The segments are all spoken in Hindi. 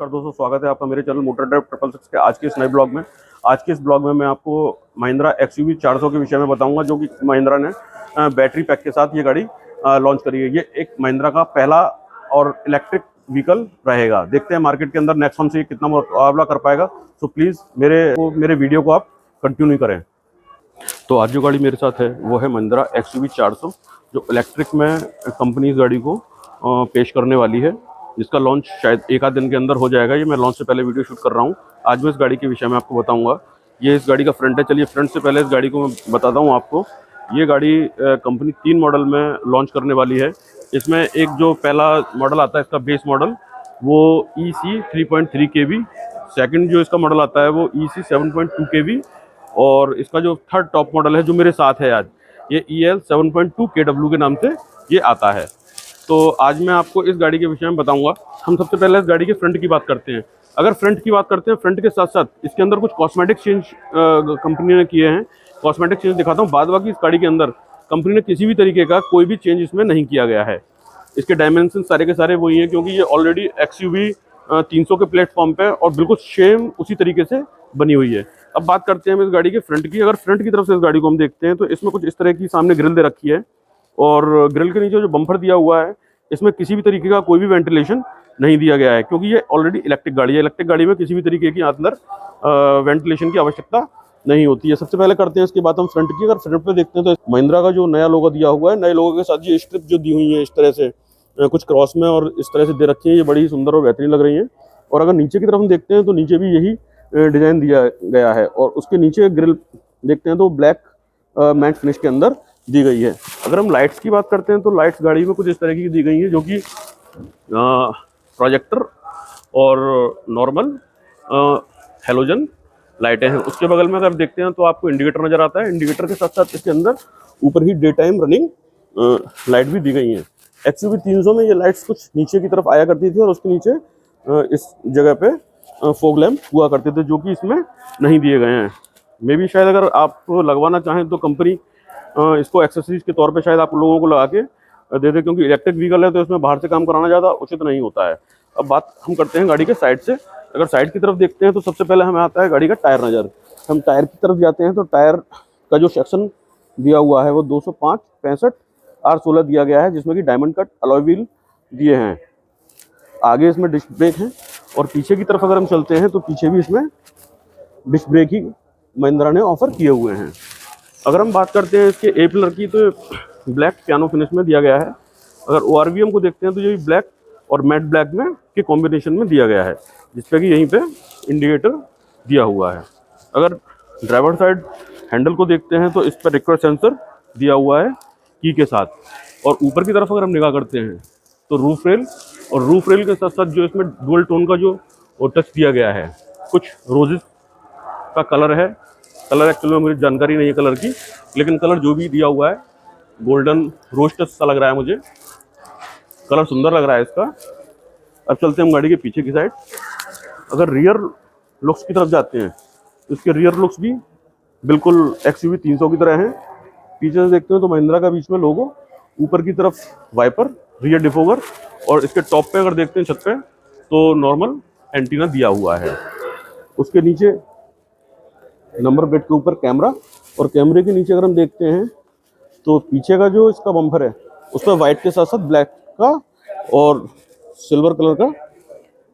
दोस्तों, स्वागत है आपका मेरे चैनल मोटर ड्राइव 666 के आज के इस नए ब्लॉग में। आज के इस ब्लॉग में मैं आपको महिंद्रा XUV 400 के विषय में बताऊंगा, जो कि महिंद्रा ने बैटरी पैक के साथ ये गाड़ी लॉन्च करी है। ये एक महिंद्रा का पहला और इलेक्ट्रिक व्हीकल रहेगा। देखते हैं मार्केट के अंदर नेक्सॉन से कितना मुकाबला कर पाएगा। तो प्लीज़ मेरे वीडियो को आप कंटिन्यू करें। तो आज जो गाड़ी मेरे साथ है वो है महिंद्रा XUV 400, जो इलेक्ट्रिक में कंपनी इस गाड़ी को पेश करने वाली है, जिसका लॉन्च शायद एक आध दिन के अंदर हो जाएगा। ये मैं लॉन्च से पहले वीडियो शूट कर रहा हूँ। आज मैं इस गाड़ी के विषय में आपको बताऊंगा। ये इस गाड़ी का फ्रंट है। चलिए फ्रंट से पहले इस गाड़ी को मैं बताता हूँ आपको। ये गाड़ी कंपनी 3 मॉडल में लॉन्च करने वाली है। इसमें एक जो पहला मॉडल आता है, इसका बेस मॉडल, वो EC 3.3 kV। सेकेंड जो इसका मॉडल आता है वो EC 7.2 kV। और इसका जो थर्ड टॉप मॉडल है जो मेरे साथ है आज, ये EL 7.2 kW के नाम से ये आता है। तो आज मैं आपको इस गाड़ी के विषय में बताऊंगा। हम सबसे पहले इस गाड़ी के फ्रंट की बात करते हैं। अगर फ्रंट की बात करते हैं, फ्रंट के साथ साथ इसके अंदर कुछ कॉस्मेटिक चेंज कंपनी ने किए हैं। कॉस्मेटिक चेंज दिखाता हूँ। बाद बाकी इस गाड़ी के अंदर कंपनी ने किसी भी तरीके का कोई भी चेंज इसमें नहीं किया गया है। इसके डायमेंशन सारे के सारे वही हैं, क्योंकि ये ऑलरेडी XUV 300 के प्लेटफॉर्म पे और बिल्कुल सेम उसी तरीके से बनी हुई है। अब बात करते हैं हम इस गाड़ी के फ्रंट की। अगर फ्रंट की तरफ से इस गाड़ी को हम देखते हैं तो इसमें कुछ इस तरह की सामने ग्रिल दे रखी है, और ग्रिल के नीचे जो बम्पर दिया हुआ है, इसमें किसी भी तरीके का कोई भी वेंटिलेशन नहीं दिया गया है, क्योंकि ये ऑलरेडी इलेक्ट्रिक गाड़ी है। इलेक्ट्रिक गाड़ी में किसी भी तरीके की अंदर वेंटिलेशन की आवश्यकता नहीं होती है। सबसे पहले करते हैं इसके बाद हम फ्रंट की। अगर फ्रंट पे देखते हैं तो महिंद्रा का जो नया लोगो दिया हुआ है, नए लोगो के साथ ये स्ट्रिप जो दी हुई है इस तरह से कुछ क्रॉस में और इस तरह से दे रखी है, ये बड़ी ही सुंदर और बेहतरीन लग रही है। और अगर नीचे की तरफ हम देखते हैं तो नीचे भी यही डिजाइन दिया गया है, और उसके नीचे ग्रिल देखते हैं तो ब्लैक मैट फिनिश के अंदर दी गई है। अगर हम लाइट्स की बात करते हैं तो लाइट्स गाड़ी में कुछ इस तरह की दी गई है, जो कि प्रोजेक्टर और नॉर्मल हेलोजन लाइटें हैं। उसके बगल में अगर देखते हैं तो आपको इंडिकेटर नजर आता है। इंडिकेटर के साथ साथ इसके अंदर ऊपर ही डे टाइम रनिंग लाइट भी दी गई है। XUV 300 में ये लाइट्स कुछ नीचे की तरफ आया करती थी, और उसके नीचे इस जगह पे फॉग लैम्प हुआ करते थे, जो कि इसमें नहीं दिए गए हैं। मे भी शायद अगर आप लगवाना चाहें तो कंपनी इसको एक्सेसरीज के तौर पे शायद आप लोगों को लगा के दे दे, क्योंकि इलेक्ट्रिक व्हीकल है तो इसमें बाहर से काम कराना ज़्यादा उचित नहीं होता है। अब बात हम करते हैं गाड़ी के साइड से। अगर साइड की तरफ देखते हैं तो सबसे पहले हमें आता है गाड़ी का टायर नज़र। हम टायर की तरफ जाते हैं तो टायर का जो सेक्शन दिया हुआ है वो 205 65 R16 दिया गया है, जिसमें कि डायमंड कट अलॉय व्हील दिए हैं। आगे इसमें डिस्क ब्रेक है, और पीछे की तरफ अगर हम चलते हैं तो पीछे भी इसमें डिस्क ब्रेक ही महिंद्रा ने ऑफर किए हुए हैं। अगर हम बात करते हैं इसके ए पिलर की, तो ब्लैक पियानो फिनिश में दिया गया है। अगर ORVM को देखते हैं तो ये ब्लैक और मैट ब्लैक में के कॉम्बिनेशन में दिया गया है, जिसपे कि यहीं पे इंडिकेटर दिया हुआ है। अगर ड्राइवर साइड हैंडल को देखते हैं तो इस पर रिक्वेस्ट सेंसर दिया हुआ है की के साथ। और ऊपर की तरफ अगर हम निगाह करते हैं तो रूफ रेल, और रूफ रेल के साथ साथ जो इसमें डुअल टोन का जो टच दिया गया है, कुछ रोजेस का कलर है। कलर एक्चुअली में मुझे जानकारी नहीं है कलर की, लेकिन कलर जो भी दिया हुआ है गोल्डन रोज टच सा लग रहा है मुझे। कलर सुंदर लग रहा है इसका। अब चलते हैं हम गाड़ी के पीछे की साइड। अगर रियर लुक्स की तरफ जाते हैं तो इसके रियर लुक्स भी बिल्कुल XUV 300 की तरह हैं। पीछे से देखते हैं तो महिंद्रा का बीच में लोगो, ऊपर की तरफ वाइपर, रियर डिफोगर, और इसके टॉप पे अगर देखते हैं छत पे तो नॉर्मल एंटीना दिया हुआ है। उसके नीचे नंबर प्लेट के ऊपर कैमरा, और कैमरे के नीचे अगर हम देखते हैं तो पीछे का जो इसका बम्पर है उसमें वाइट के साथ साथ ब्लैक का और सिल्वर कलर का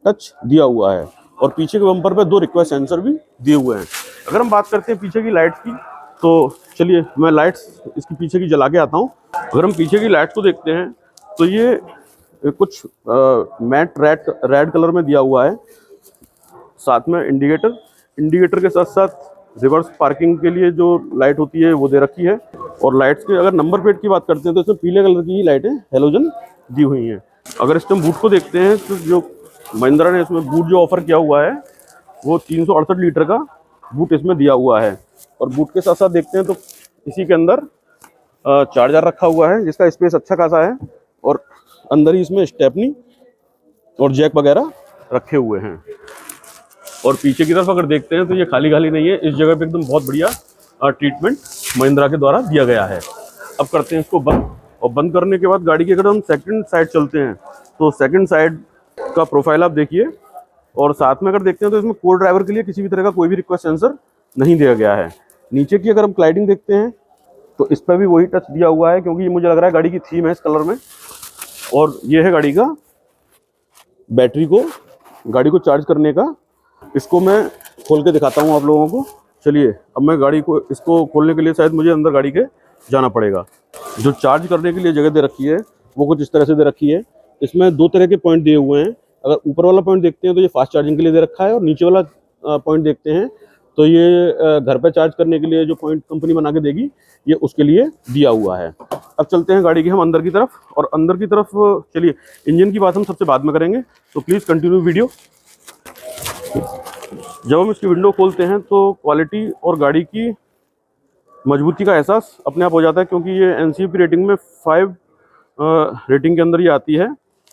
टच दिया हुआ है, और पीछे के बम्पर पे 2 रिक्वेस्ट सेंसर भी दिए हुए हैं। अगर हम बात करते हैं पीछे की लाइट्स की, तो चलिए मैं लाइट्स इसकी पीछे की जला के आता हूँ। अगर हम पीछे की लाइट्स को देखते हैं तो ये कुछ मैट रेड कलर में दिया हुआ है। साथ में इंडिकेटर के साथ साथ रिवर्स पार्किंग के लिए जो लाइट होती है वो दे रखी है। और लाइट्स के अगर नंबर प्लेट की बात करते हैं तो इसमें पीले कलर की ही लाइटें हेलोजन दी हुई हैं। अगर इसमें बूट को देखते हैं तो जो महिंद्रा ने इसमें बूट जो ऑफर किया हुआ है वो 368 लीटर का बूट इसमें दिया हुआ है। और बूट के साथ साथ देखते हैं तो इसी के अंदर चार्जर रखा हुआ है, जिसका स्पेस अच्छा खासा है, और अंदर ही इसमें स्टेपनी और जैक वगैरह रखे हुए हैं। और पीछे की तरफ अगर देखते हैं तो ये खाली नहीं है। इस जगह पे एकदम बहुत बढ़िया ट्रीटमेंट महिंद्रा के द्वारा दिया गया है। अब करते हैं इसको बंद, और बंद करने के बाद गाड़ी की अगर हम सेकंड साइड चलते हैं तो सेकंड साइड का प्रोफाइल आप देखिए, और साथ में अगर देखते हैं तो इसमें को ड्राइवर के लिए किसी भी तरह का कोई भी रिक्वेस्ट सेंसर नहीं दिया गया है। नीचे की अगर हम स्लाइडिंग देखते हैं तो इस पर भी वही टच दिया हुआ है, क्योंकि ये मुझे लग रहा है गाड़ी की थीम है इस कलर में। और ये है गाड़ी का बैटरी को, गाड़ी को चार्ज करने का। इसको मैं खोल के दिखाता हूँ आप लोगों को। चलिए अब मैं गाड़ी को, इसको खोलने के लिए शायद मुझे अंदर गाड़ी के जाना पड़ेगा। जो चार्ज करने के लिए जगह दे रखी है वो कुछ इस तरह से दे रखी है। इसमें दो तरह के पॉइंट दिए हुए हैं। अगर ऊपर वाला पॉइंट देखते हैं तो ये फास्ट चार्जिंग के लिए दे रखा है, और नीचे वाला पॉइंट देखते हैं तो ये घर पे चार्ज करने के लिए जो पॉइंट कंपनी बना के देगी ये उसके लिए दिया हुआ है। अब चलते हैं गाड़ी के हम अंदर की तरफ, और अंदर की तरफ चलिए इंजन की बात हम सबसे बाद में करेंगे, तो प्लीज़ कंटिन्यू वीडियो। जब हम इसकी विंडो खोलते हैं तो क्वालिटी और गाड़ी की मजबूती का एहसास अपने आप हो जाता है, क्योंकि ये एनसीएपी रेटिंग में 5 रेटिंग के अंदर ये आती है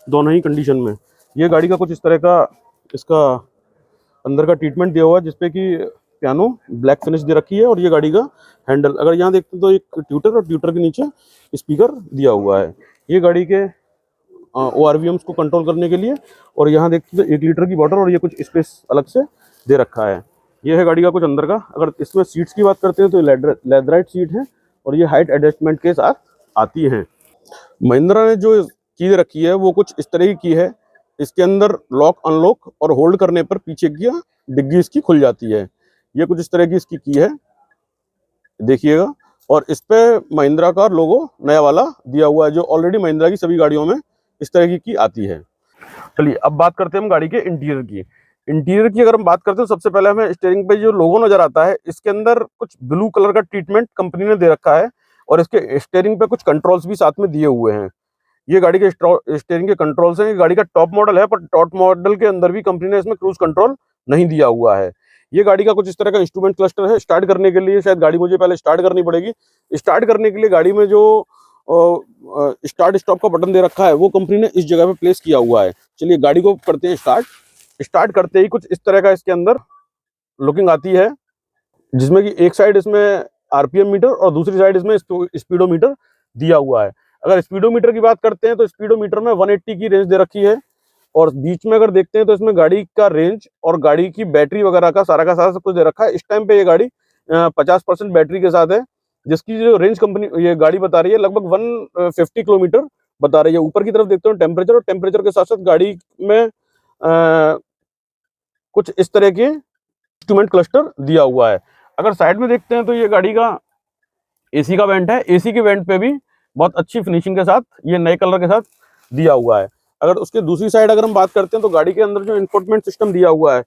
दोनों ही कंडीशन में। ये गाड़ी का कुछ इस तरह का इसका अंदर का ट्रीटमेंट दिया हुआ है, जिसपे कि पियानो ब्लैक फिनिश दे रखी है। और ये गाड़ी का हैंडल अगर यहाँ देखते हैं तो एक ट्यूटर, और ट्यूटर के नीचे स्पीकर दिया हुआ है। ये गाड़ी के ORVMs को कंट्रोल करने के लिए। और यहाँ देखते हैं 1 लीटर की बॉटल, और ये कुछ स्पेस अलग से दे रखा है। ये है गाड़ी का कुछ अंदर का। अगर इसमें सीट्स की बात करते हैं तो लेदराइट सीट है, और ये हाइट एडजस्टमेंट के साथ आती हैं। महिंद्रा ने जो चीज़ रखी है वो कुछ इस तरह की है। इसके अंदर लॉक अनलॉक और होल्ड करने पर पीछे की डिग्गी इसकी खुल जाती है। ये कुछ इस तरह की इसकी की है, देखिएगा। और इस पे महिंद्रा का लोगो नया वाला दिया हुआ है, जो ऑलरेडी महिंद्रा की सभी गाड़ियों में इस तरह की आती है। चलिए अब बात करते हैं हम गाड़ी के इंटीरियर की। इंटीरियर की अगर हम बात करते हैं तो सबसे पहले हमें स्टीयरिंग पे जो लोगो नजर आता है, इसके अंदर कुछ ब्लू कलर का ट्रीटमेंट कंपनी ने दे रखा है, और इसके स्टीयरिंग पे कुछ कंट्रोल्स भी साथ में दिए हुए हैं। ये गाड़ी के स्टीयरिंग के कंट्रोल्स हैं। ये गाड़ी का टॉप मॉडल है, पर टॉप मॉडल के अंदर भी कंपनी ने इसमें क्रूज कंट्रोल नहीं दिया हुआ है। ये गाड़ी का कुछ इस तरह का इंस्ट्रूमेंट क्लस्टर है। स्टार्ट करने के लिए शायद गाड़ी मुझे पहले स्टार्ट करनी पड़ेगी। स्टार्ट करने के लिए गाड़ी में जो स्टार्ट स्टॉप का बटन दे रखा है वो कंपनी ने इस जगह पे प्लेस किया हुआ है। चलिए गाड़ी को करते हैं स्टार्ट। स्टार्ट करते ही कुछ इस तरह का इसके अंदर लुकिंग आती है, जिसमें कि एक साइड इसमें RPM मीटर और दूसरी साइड इसमें स्पीडोमीटर दिया हुआ है। अगर स्पीडोमीटर की बात करते हैं तो स्पीडोमीटर में 180 की रेंज दे रखी है, और बीच में अगर देखते हैं तो इसमें गाड़ी का रेंज और गाड़ी की बैटरी वगैरह का सारा सब कुछ दे रखा है। इस टाइम पे ये गाड़ी 50% बैटरी के साथ है, जिसकी जो रेंज कंपनी ये गाड़ी बता रही है लगभग 150 किलोमीटर बता रही है। ऊपर की तरफ देखते हो टेम्परेचर, और टेम्परेचर के साथ साथ गाड़ी में कुछ इस तरह के इंस्ट्रूमेंट क्लस्टर दिया हुआ है। अगर साइड में देखते हैं तो ये गाड़ी का AC का वेंट है। AC के वेंट पे भी बहुत अच्छी फिनिशिंग के साथ ये नए कलर के साथ दिया हुआ है। अगर उसके दूसरी साइड अगर हम बात करते हैं तो गाड़ी के अंदर जो इंफोटेनमेंट सिस्टम दिया हुआ है,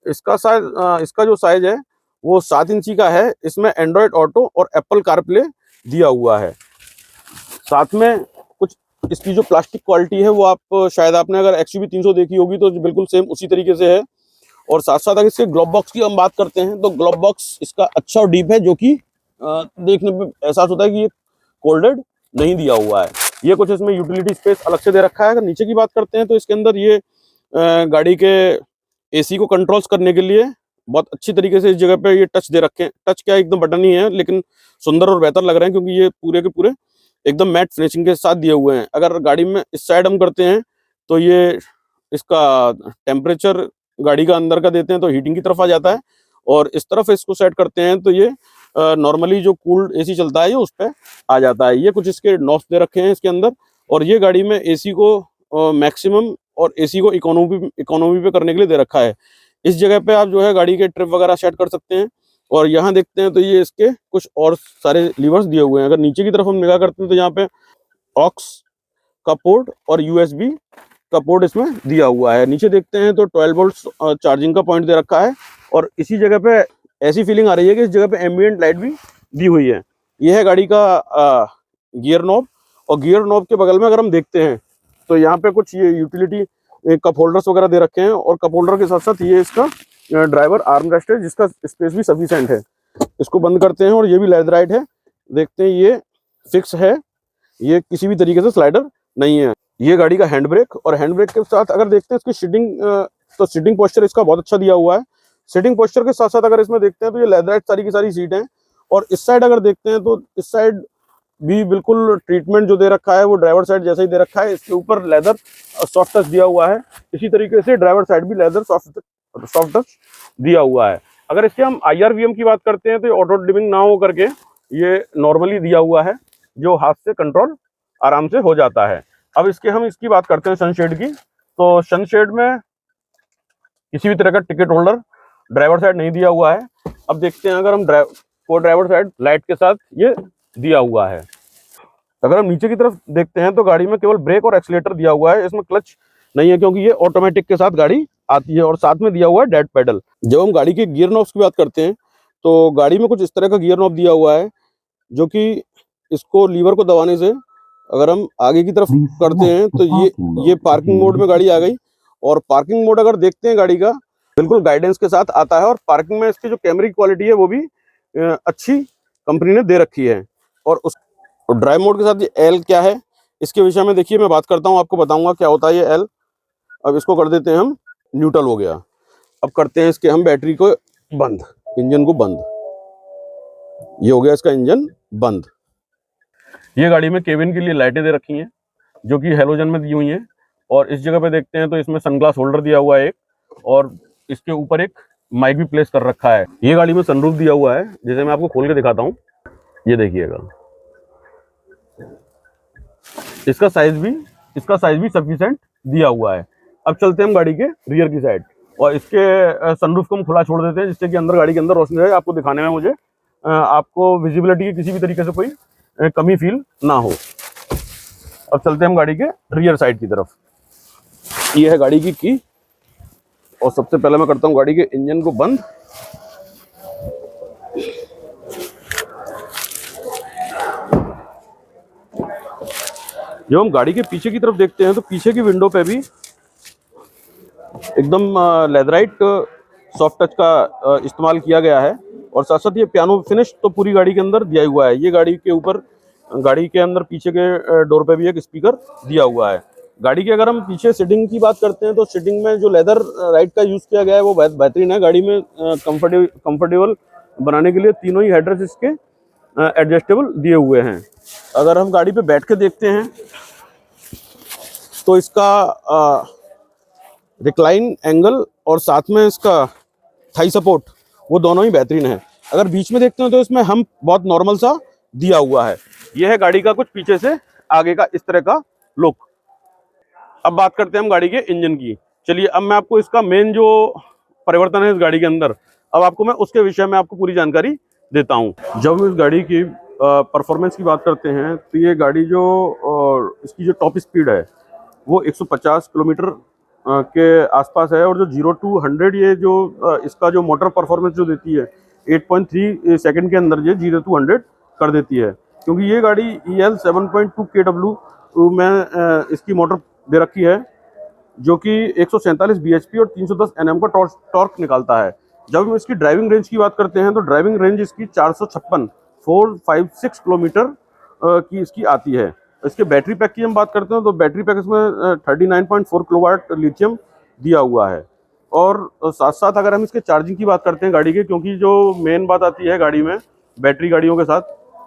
इसका जो साइज है वो 7 इंची का है। इसमें एंड्रॉयड ऑटो और एप्पल कारप्ले दिया हुआ है। साथ में कुछ इसकी जो प्लास्टिक क्वालिटी है वो आप शायद आपने अगर XUV 300 देखी होगी तो बिल्कुल सेम उसी तरीके से है। और साथ साथ अगर इसके ग्लोव बॉक्स की हम बात करते हैं तो ग्लोव बॉक्स इसका अच्छा और डीप है, जो कि देखने में एहसास होता है कि ये कोल्डेड नहीं दिया हुआ है। ये कुछ इसमें यूटिलिटी स्पेस अलग से दे रखा है। अगर नीचे की बात करते हैं तो इसके अंदर ये गाड़ी के AC को कंट्रोल्स करने के लिए बहुत अच्छी तरीके से इस जगह पे ये टच दे रखे हैं। टच क्या एकदम बटन ही है, लेकिन सुंदर और बेहतर लग रहे हैं, क्योंकि ये पूरे के पूरे एकदम मैट फिनिशिंग के साथ दिए हुए हैं। अगर गाड़ी में इस साइड हम करते हैं तो ये इसका टेम्परेचर गाड़ी का अंदर का देते हैं तो हीटिंग की तरफ आ जाता है, और इस तरफ इसको सेट करते हैं तो ये नॉर्मली जो कूल्ड AC चलता है ये उस पर आ जाता है। ये कुछ इसके नॉब्स दे रखे हैं इसके अंदर, और ये गाड़ी में AC को मैक्सिमम और AC को इकोनॉमी पे करने के लिए दे रखा है। इस जगह पे आप जो है गाड़ी के ट्रिप वगैरह सेट कर सकते हैं। और यहाँ देखते हैं तो ये इसके कुछ और सारे लीवर्स दिए हुए हैं। अगर नीचे की तरफ हम निगाह करते हैं तो यहाँ पे ऑक्स का पोर्ट और USB का पोर्ट इसमें दिया हुआ है। नीचे देखते हैं तो 12 वोल्ट चार्जिंग का पॉइंट दे रखा है, और इसी जगह पे ऐसी फीलिंग आ रही है कि इस जगह पे एम्बिएंट लाइट भी दी हुई है। यह है गाड़ी का गियर नॉब, और गियर नॉब के बगल में अगर हम देखते हैं तो यहाँ पे कुछ ये यूटिलिटी कप होल्डर्स वगैरह दे रखे हैं, और कप होल्डर के साथ साथ ये इसका ड्राइवर आर्म रेस्ट है, जिसका स्पेस भी सफिशिएंट है। इसको बंद करते हैं, और ये भी लेदराइट है। देखते हैं ये फिक्स है, ये किसी भी तरीके से स्लाइडर नहीं है। ये गाड़ी का हैंड ब्रेक, और हैंड ब्रेक के साथ अगर देखते हैं इसकी सीटिंग पोस्चर इसका बहुत अच्छा दिया हुआ है। सीटिंग पोस्चर के साथ साथ अगर इसमें देखते हैं तो ये लेदराइट सारी की सारी सीट हैं। और इस साइड अगर देखते हैं तो इस साइड भी बिल्कुल ट्रीटमेंट जो दे रखा है वो ड्राइवर साइड जैसा ही दे रखा है। इसके ऊपर लेदर सॉफ्ट टच दिया हुआ है, इसी तरीके से ड्राइवर साइड भी लेदर सॉफ्ट टच दिया हुआ है। अगर इसके हम IRVM की बात करते हैं तो ऑटो डिमिंग ना हो करके ये नॉर्मली दिया हुआ है, जो हाथ से कंट्रोल आराम से हो जाता है। अब इसकी बात करते हैं सनशेड की। तो सनशेड में किसी भी तरह का टिकट होल्डर ड्राइवर साइड नहीं दिया हुआ है। अब देखते हैं अगर हम ड्राइवर साइड लाइट के साथ ये दिया हुआ है। अगर हम नीचे की तरफ देखते हैं तो गाड़ी में केवल ब्रेक और एक्सीलेटर दिया हुआ है, इसमें क्लच नहीं है क्योंकि ये ऑटोमेटिक के साथ गाड़ी आती है। और साथ में दिया हुआ है डेड पेडल। जब हम गाड़ी के गियर नॉब्स की बात करते हैं तो गाड़ी में कुछ इस तरह का गियर नॉब दिया हुआ है, जो कि इसको लीवर को दबाने से अगर हम आगे की तरफ करते हैं तो ये पार्किंग मोड में गाड़ी आ गई। और पार्किंग मोड अगर देखते हैं गाड़ी का बिल्कुल गाइडेंस के साथ आता है। और पार्किंग में इसकी जो कैमरे की क्वालिटी है वो भी अच्छी कंपनी ने दे रखी है। और ड्राइव मोड के साथ ये L क्या है इसके विषय में देखिए मैं बात करता हूँ, आपको बताऊंगा क्या होता है ये L। अब इसको कर देते हैं हम न्यूट्रल हो गया। अब करते हैं इसके हम बैटरी को बंद, इंजन को बंद। ये हो गया इसका इंजन बंद। ये गाड़ी में केबिन के लिए लाइटें दे रखी हैं जो कि हेलोजन में दी हुई हैं। और इस जगह पे देखते हैं तो इसमें सनग्लास होल्डर दिया हुआ है एक, और इसके ऊपर एक माइक भी प्लेस कर रखा है। ये गाड़ी में सनरूफ दिया हुआ है, जैसे मैं आपको खोल के दिखाता हूँ, ये देखिएगा। इसका साइज भी सफिशिएंट दिया हुआ है। अब चलते हैं हम गाड़ी के रियर की साइड, और इसके सनरूफ को हम खुला छोड़ देते हैं जिससे कि अंदर गाड़ी के अंदर रोशनी रहे। आपको दिखाने में मुझे आपको विजिबिलिटी की किसी भी तरीके से कोई कमी फील ना हो। अब चलते हैं हम गाड़ी के रियर साइड की तरफ। ये है गाड़ी की की, और सबसे पहले मैं करता हूं गाड़ी के इंजन को बंद। जब हम गाड़ी के पीछे की तरफ देखते हैं तो पीछे की विंडो पे भी एकदम लेदराइट सॉफ्ट टच का इस्तेमाल किया गया है। और साथ साथ ये पियानो फिनिश तो पूरी गाड़ी के अंदर दिया हुआ है। ये गाड़ी के ऊपर, गाड़ी के अंदर पीछे के डोर पे भी एक स्पीकर दिया हुआ है। गाड़ी की अगर हम पीछे सीटिंग की बात करते हैं तो सीटिंग में जो लेदर राइट का यूज़ किया गया है वो बहुत बेहतरीन है। गाड़ी में कंफर्टेबल बनाने के लिए तीनों ही हेडरेस्ट इसके एडजस्टेबल दिए हुए हैं। अगर हम गाड़ी पे बैठ के देखते हैं तो इसका रिक्लाइन एंगल और साथ में इसका थाई सपोर्ट वो दोनों ही बेहतरीन है। अगर बीच में देखते हैं तो इसमें हम बहुत नॉर्मल सा दिया हुआ है। यह है गाड़ी का कुछ पीछे से आगे का इस तरह का लुक। अब बात करते हैं हम गाड़ी के इंजन की। चलिए अब मैं आपको इसका मेन जो परिवर्तन है इस गाड़ी के अंदर, अब आपको मैं उसके विषय में आपको पूरी जानकारी देता हूं। जब हम इस गाड़ी की परफॉर्मेंस की बात करते हैं तो ये गाड़ी जो इसकी जो टॉप स्पीड है वो 150 किलोमीटर के आसपास है। और जो 0 to 100 ये जो इसका जो मोटर परफॉर्मेंस जो देती है 8.3 सेकंड के अंदर ये 0 to 100 कर देती है। क्योंकि ये गाड़ी EL 7.2 kW में इसकी मोटर दे रखी है, जो कि 147 bhp और 310 Nm का टॉर्क निकालता है। जब हम इसकी ड्राइविंग रेंज की बात करते हैं तो ड्राइविंग रेंज इसकी 456 किलोमीटर की इसकी आती है। इसके बैटरी पैक की हम बात करते हैं तो बैटरी पैक इसमें 39.4 किलोवाट लिथियम दिया हुआ है। और साथ साथ अगर हम इसके चार्जिंग की बात करते हैं गाड़ी के, क्योंकि जो मेन बात आती है गाड़ी में बैटरी गाड़ियों के साथ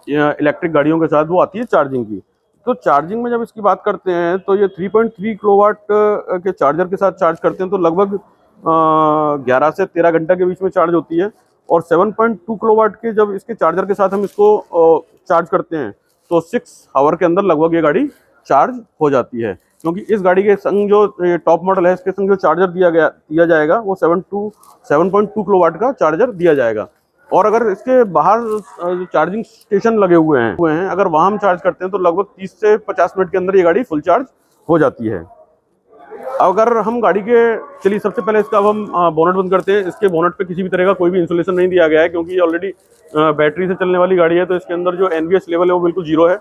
या इलेक्ट्रिक गाड़ियों के साथ वो आती है चार्जिंग की। तो चार्जिंग में जब इसकी बात करते हैं तो ये 3.3 किलोवाट के चार्जर के साथ चार्ज करते हैं तो लगभग 11 से 13 घंटा के बीच में चार्ज होती है। और 7.2 किलोवाट के जब इसके चार्जर के साथ हम इसको चार्ज करते हैं तो 6 आवर के अंदर लगभग ये गाड़ी चार्ज हो जाती है। क्योंकि इस गाड़ी के संग जो टॉप मॉडल है इसके संग जो चार्जर दिया जाएगा वो 7.2 किलोवाट का चार्जर दिया जाएगा। और अगर इसके बाहर चार्जिंग स्टेशन लगे हुए हैं अगर वहाँ हम चार्ज करते हैं तो लगभग 30 से 50 मिनट के अंदर ये गाड़ी फुल चार्ज हो जाती है। अगर हम गाड़ी के, चलिए सबसे पहले इसका अब हम बोनट बंद करते हैं। इसके बोनट पे किसी भी तरह का कोई भी इंसुलेशन नहीं दिया गया है, क्योंकि ये ऑलरेडी बैटरी से चलने वाली गाड़ी है तो इसके अंदर जो NVH लेवल है वो बिल्कुल 0 है।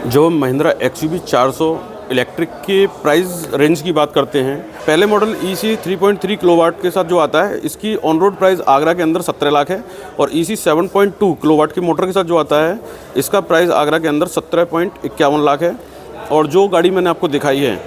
जो महिंद्रा XUV 400 इलेक्ट्रिक के प्राइस रेंज की बात करते हैं, पहले मॉडल EC 3.3 किलोवाट के साथ जो आता है इसकी ऑन रोड प्राइस आगरा के अंदर 17 लाख है। और EC 7.2 किलोवाट की मोटर के साथ जो आता है इसका प्राइस आगरा के अंदर 17.51 लाख है। और जो गाड़ी मैंने आपको दिखाई है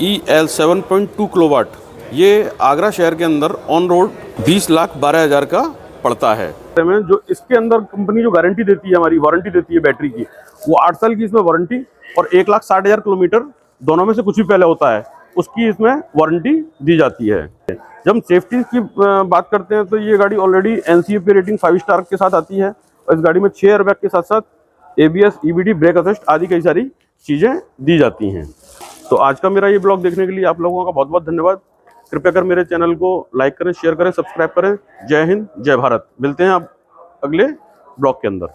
EL 7.2 किलोवाट, ये आगरा शहर के अंदर ऑन रोड 20,12,000 का पड़ता है। जो इसके अंदर कंपनी जो गारंटी देती है, हमारी वारंटी देती है बैटरी की, वो 8 साल की इसमें वारंटी और 1,60,000 किलोमीटर दोनों में से कुछ भी पहले होता है उसकी इसमें वारंटी दी जाती है। जब हम सेफ्टी की बात करते हैं तो ये गाड़ी ऑलरेडी NCAP रेटिंग 5 स्टार के साथ आती है और इस गाड़ी में 6 एयरबैग के साथ साथ ABS, EBD, ब्रेक असिस्ट आदि कई सारी चीज़ें दी जाती हैं। तो आज का मेरा ये ब्लॉग देखने के लिए आप लोगों का बहुत बहुत धन्यवाद। कृपया कर मेरे चैनल को लाइक करें, शेयर करें, सब्सक्राइब करें। जय हिंद, जय भारत। मिलते हैं आप अगले ब्लॉग के अंदर।